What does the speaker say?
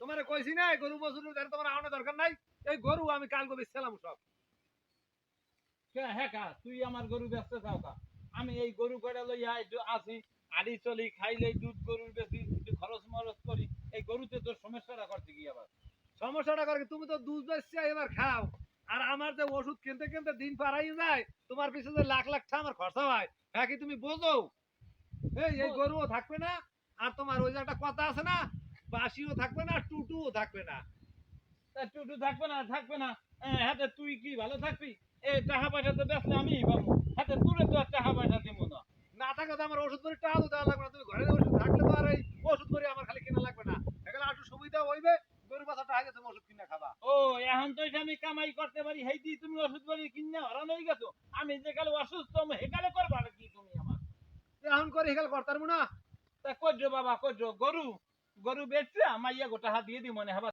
তোমারে কইছি না গরু বছরের ধারে তোমার আওনা দরকার নাই। এই গরু আমি কালকে বেচছিলাম সব। হ্যাঁ কা তুই আমার গরু ব্যস্ত যাও কা আমি এই গরু কয়টা লইয়া একটু আসি আড়ি চলি খাইলে দুধ গরুর বেশি একটু খরচ মরচ করি এই গরুতে তোর সমস্যাটা করতে কি আবার সমস্যাটা করে কি, তুমি তো দুধ বেচছো এবার খাও, আর আমার যে ওষুধ কিনতে কিনতে দিন পারাই যায়, তোমার পিছনে যে লাখ লাখ টাকা আমার খরচা হয়, হ্যাঁ কি তুমি বোঝো? এই গরুও থাকবে না, আর তোমার ওই যে একটা কথা আছে না, বাসিও থাকবে না, টুটুও থাকবে না। তা টুটু থাকবে না হাতে তুই কি ভালো থাকবি এই টাকা পয়সা তো বেচলে আমিই পাবো হাতে তোরে তো আর টাকা পয়সা দিব না না থাকলে তো আমার ওষুধ করে টাকাও দেওয়া লাগবে না, তুমি ঘরে ওষুধ থাকলে তো আর এই ওষুধ করে আমার খালি কিনা লাগবে না, এগুলো একটু সুবিধা হইবে। গরু বাচ্চাটা আগে তুমি ওষুধ কিনে খাবা। ও এখন তো এটা আমি কামাই করতে পারি হেই দি তুমি ওষুধ বাড়ি কিনে হরান হয়ে গেছো আমি যে কালে অসুস্থ আমি হেকালে করবা কি তুমি আমার এখন করে এগুলো করতাম না। তা করছো বাবা করছো গরু গরু বেচছে আমার ইয়া গোটা হাত দিয়ে দি মনে হবা